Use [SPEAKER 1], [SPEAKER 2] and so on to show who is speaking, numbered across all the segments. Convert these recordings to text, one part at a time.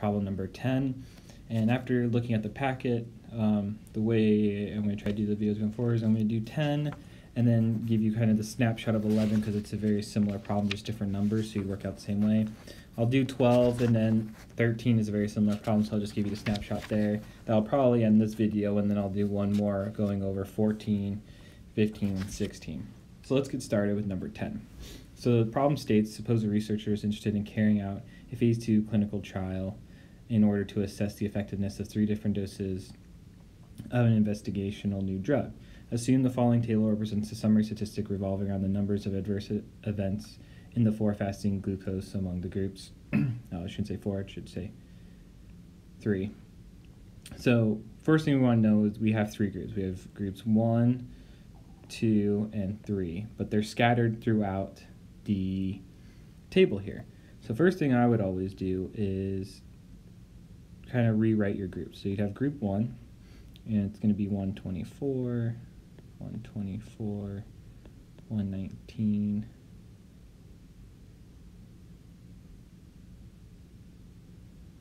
[SPEAKER 1] problem number 10. And after looking at the packet, the way I'm going to try to do the videos going forward is I'm going to do 10 and then give you kind of the snapshot of 11 because it's a very similar problem, just different numbers, so you work out the same way. I'll do 12 and then 13 is a very similar problem, so I'll just give you the snapshot there. That'll probably end this video, and then I'll do one more going over 14, 15, and 16. So let's get started with number 10. So the problem states, suppose a researcher is interested in carrying out a phase 2 clinical trial in order to assess the effectiveness of 3 different doses of an investigational new drug. Assume the following table represents a summary statistic revolving around the numbers of adverse events in the 4 fasting glucose among the groups. I shouldn't say 4, it should say 3. So first thing we want to know is we have 3 groups. We have groups 1, 2, and 3, but they're scattered throughout the table here. So first thing I would always do is kind of rewrite your groups. So you'd have group 1, and it's going to be 124, 124, 119,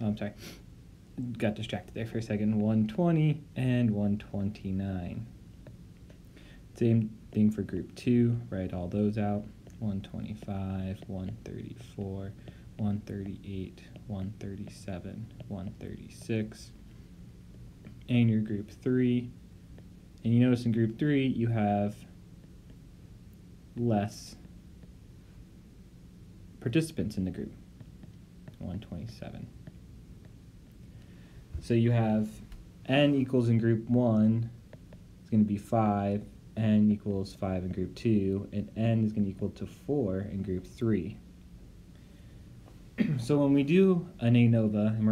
[SPEAKER 1] I'm sorry, got distracted there for a second, 120 and 129. Same thing for group 2, write all those out, 125, 134, 138, 137, 136, and your group 3. And you notice in group 3 you have less participants in the group, 127. So you have n equals in group 1, it's going to be 5, n equals 5 in group 2, and n is going to equal to 4 in group 3. So when we do an ANOVA and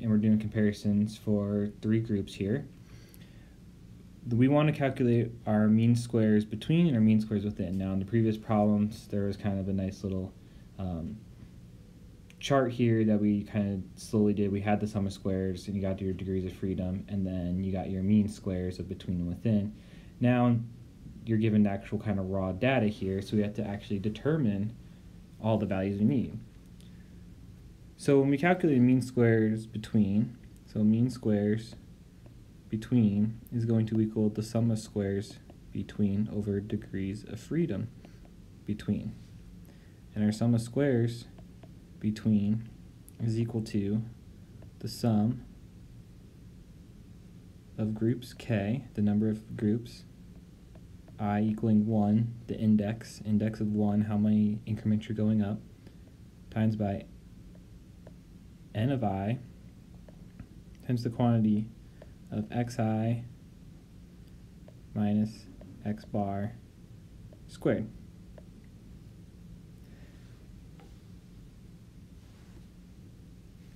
[SPEAKER 1] we're doing comparisons for 3 groups here, we want to calculate our mean squares between and our mean squares within. Now in the previous problems there was kind of a nice little chart here that we kind of slowly did. We had the sum of squares and you got your degrees of freedom, and then you got your mean squares of between and within. Now you're given the actual kind of raw data here, so we have to actually determine all the values we need. So when we calculate mean squares between, so mean squares between is going to equal the sum of squares between over degrees of freedom between. And our sum of squares between is equal to the sum of groups k, the number of groups, I equaling 1, the index of 1, how many increments you're going up, times by n of I times the quantity of xi minus x bar squared.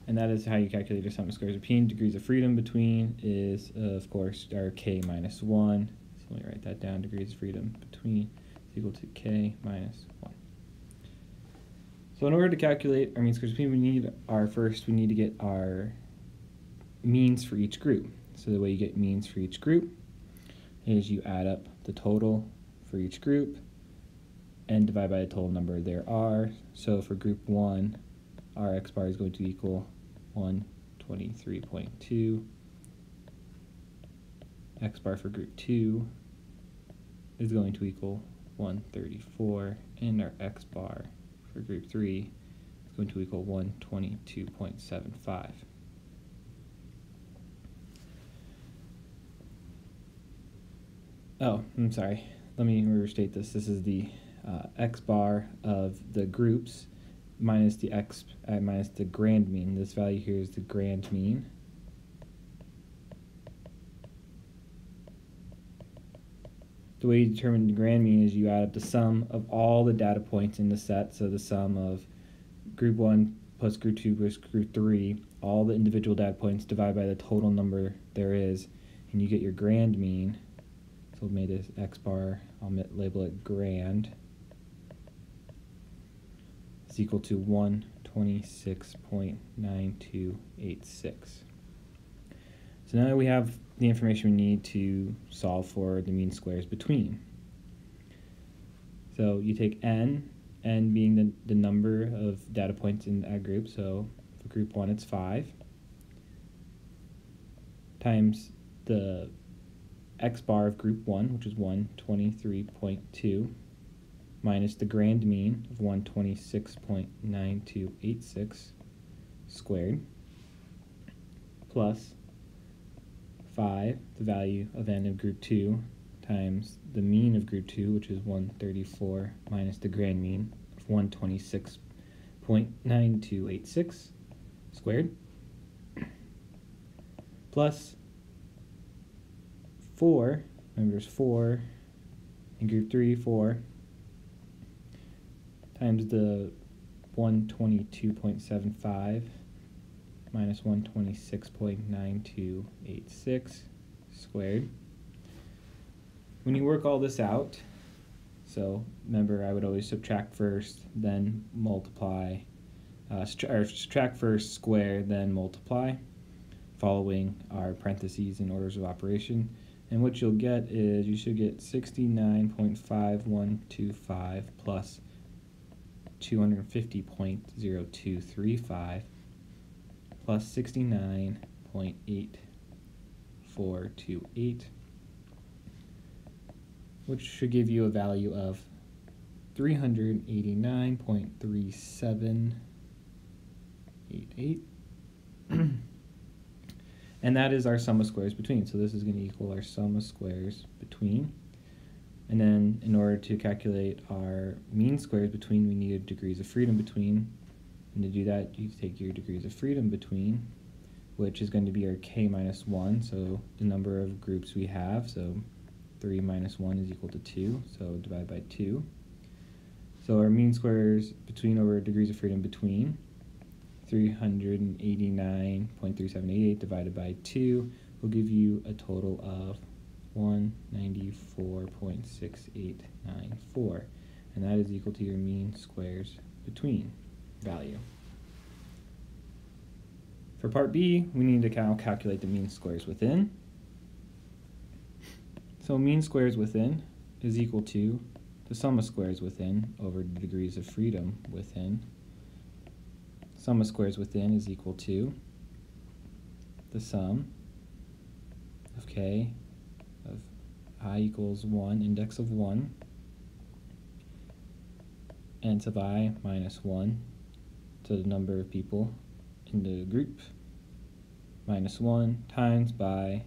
[SPEAKER 1] And that is how you calculate your sum of squares between. Degrees of freedom between is, of course, our k minus 1. So let me write that down. Degrees of freedom between is equal to k minus 1. So in order to calculate our mean squares between, we need to get our means for each group. So the way you get means for each group is you add up the total for each group and divide by the total number there are. So for group 1, our x bar is going to equal 123.2. X bar for group 2 is going to equal 134, and our x bar for group 3 is going to equal 122.75. Oh, I'm sorry. Let me restate this. This is the x bar of the groups minus the minus the grand mean. This value here is the grand mean. The way you determine the grand mean is you add up the sum of all the data points in the set, so the sum of group 1 plus group 2 plus group 3, all the individual data points divided by the total number there is, and you get your grand mean. So we'll make this x bar, I'll label it grand, is equal to 126.9286. So now we have the information we need to solve for the mean squares between. So you take n being the number of data points in that group, so for group 1 it's 5, times the x bar of group 1, which is 123.2, minus the grand mean of 126.9286 squared, plus 5, the value of n of group 2, times the mean of group 2, which is 134, minus the grand mean of 126.9286 squared, plus 4, remember there's 4 in group 3, 4, times the 122.75 minus 126.9286 squared. When you work all this out, so remember I would always subtract first, then multiply, subtract first, square, then multiply, following our parentheses and orders of operation. And what you'll get is you should get 69.5125 plus 250.0235 plus 69.8428, which should give you a value of 389.3788. And that is our sum of squares between. So this is going to equal our sum of squares between. And then in order to calculate our mean squares between, we need degrees of freedom between. And to do that, you take your degrees of freedom between, which is going to be our k minus 1, so the number of groups we have. So 3 minus 1 is equal to 2, so divide by 2. So our mean squares between over degrees of freedom between, 389.3788 divided by 2 will give you a total of 194.6894, and that is equal to your mean squares between value. For part B, we need to calculate the mean squares within. So mean squares within is equal to the sum of squares within over the degrees of freedom within. Sum of squares within is equal to the sum of k of I equals 1, index of 1, nth of I minus 1 to the number of people in the group minus 1 times by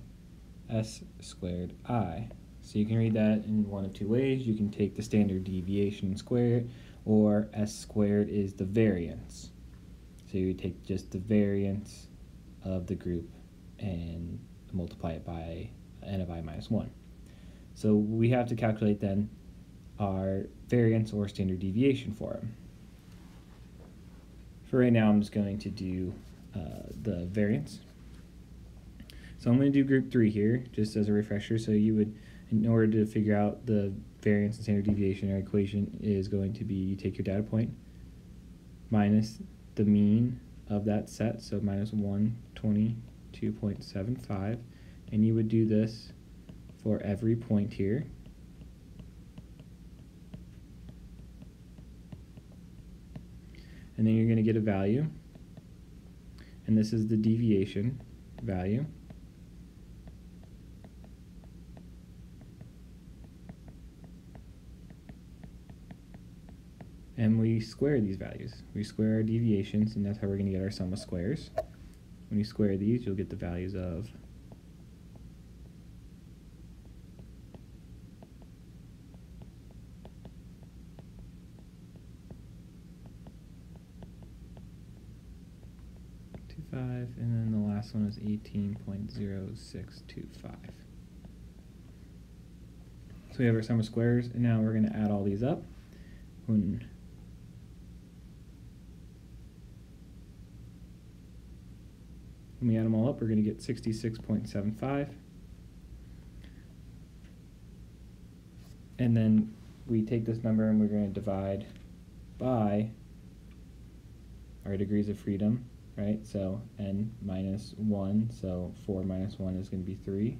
[SPEAKER 1] s squared I. So you can read that in one of two ways. You can take the standard deviation and square it, or s squared is the variance. So you take just the variance of the group and multiply it by n of I minus 1. So we have to calculate then our variance or standard deviation for them. For right now, I'm just going to do the variance. So I'm going to do group 3 here, just as a refresher. So you would, in order to figure out the variance and standard deviation, our equation is going to be, you take your data point minus the mean of that set, so minus 122.75, and you would do this for every point here. And then you're going to get a value, and this is the deviation value. And we square these values. We square our deviations, and that's how we're going to get our sum of squares. When you square these, you'll get the values of 5, and then the last one is 18.0625. So we have our sum of squares, and now we're going to add all these up. When we add them all up, we're going to get 66.75. And then we take this number and we're going to divide by our degrees of freedom, right? So n minus 1, so 4 minus 1 is going to be 3.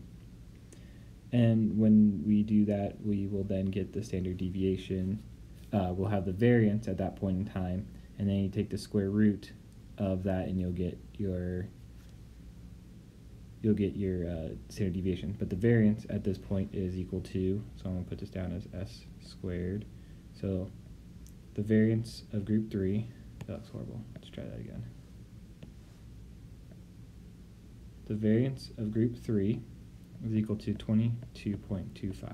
[SPEAKER 1] And when we do that, we will then get the standard deviation. We'll have the variance at that point in time, and then you take the square root of that and you'll get your you'll get your standard deviation. But the variance at this point is equal to, so I'm going to put this down as s squared. So the variance of group 3, that looks horrible, let's try that again. The variance of group 3 is equal to 22.25.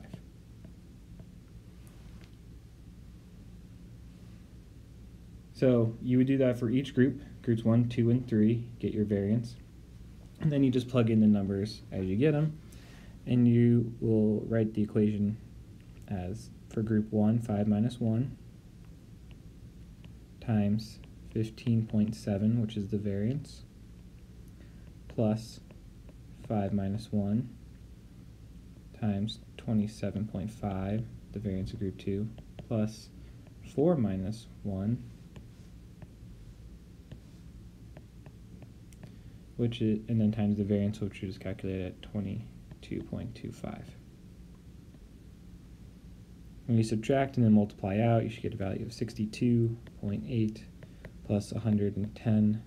[SPEAKER 1] So you would do that for each group, groups 1, 2, and 3, get your variance. And then you just plug in the numbers as you get them, and you will write the equation as, for group 1, 5 minus 1, times 15.7, which is the variance, plus 5 minus 1, times 27.5, the variance of group 2, plus 4 minus 1, which is, and then times the variance, which we just calculated at 22.25. When you subtract and then multiply out, you should get a value of 62.8 plus 110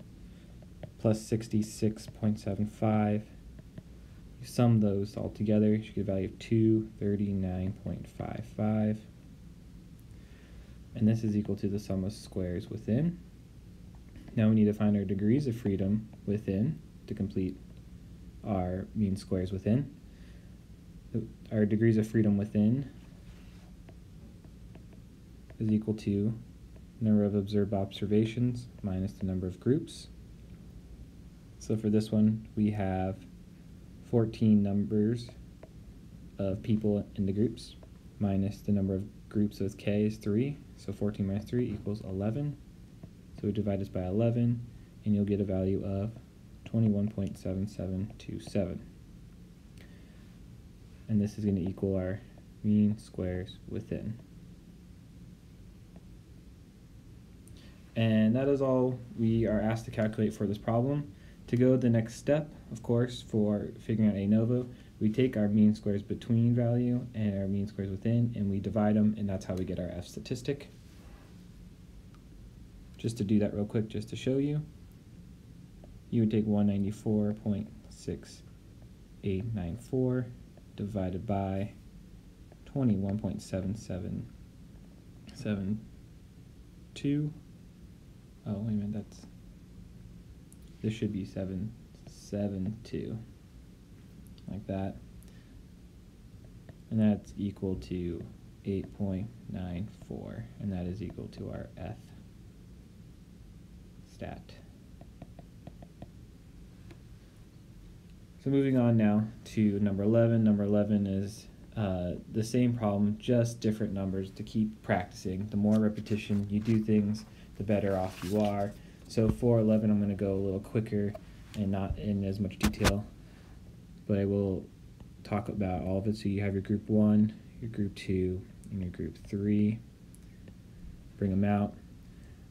[SPEAKER 1] plus 66.75. You sum those all together, you should get a value of 239.55. And this is equal to the sum of squares within. Now we need to find our degrees of freedom within to complete our mean squares within. Our degrees of freedom within is equal to number of observed observations minus the number of groups. So for this one, we have 14 numbers of people in the groups minus the number of groups with k is 3. So 14 minus 3 equals 11. So we divide this by 11, and you'll get a value of 21.7727. And this is going to equal our mean squares within. And that is all we are asked to calculate for this problem. To go the next step, of course, for figuring out ANOVA, we take our mean squares between value and our mean squares within, and we divide them, and that's how we get our F statistic. Just to do that real quick, just to show you, you would take 194.6894 divided by 21.7772. Oh, wait a minute, this should be 772, like that. And that's equal to 8.94, and that is equal to our F stat. So moving on now to number 11. Number 11 is the same problem, just different numbers to keep practicing. The more repetition you do things, the better off you are. So for 11, I'm going to go a little quicker and not in as much detail, but I will talk about all of it. So you have your group 1, your group 2, and your group 3. Bring them out.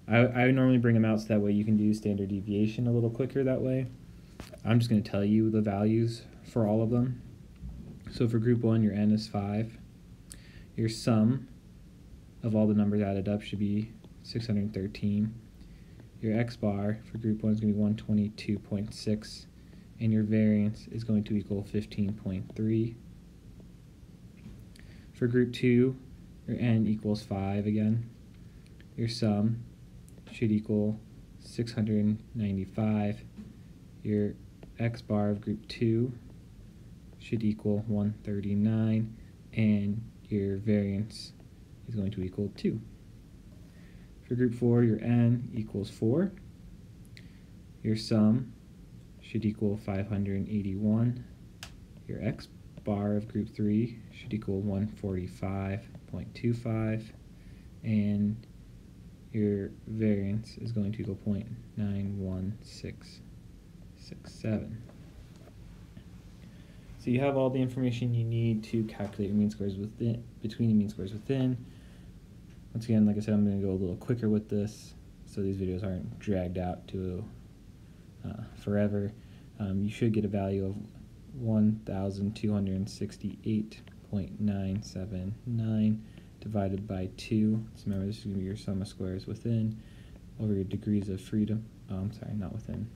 [SPEAKER 1] I normally bring them out so that way you can do standard deviation a little quicker that way. I'm just going to tell you the values for all of them. So for group 1, your n is 5. Your sum of all the numbers added up should be 613. Your x bar for group 1 is going to be 122.6, and your variance is going to equal 15.3. For group 2, your n equals 5 again. Your sum should equal 695. Your x bar of group 2 should equal 139, and your variance is going to equal 2. For group 4, your n equals 4. Your sum should equal 581. Your x bar of group 3 should equal 145.25, and your variance is going to equal 0.91667. So you have all the information you need to calculate your mean squares within, between your mean squares within. Once again, like I said, I'm going to go a little quicker with this so these videos aren't dragged out to forever. You should get a value of 1,268.979 divided by 2. So remember, this is going to be your sum of squares within over your degrees of freedom. Oh, I'm sorry, not within.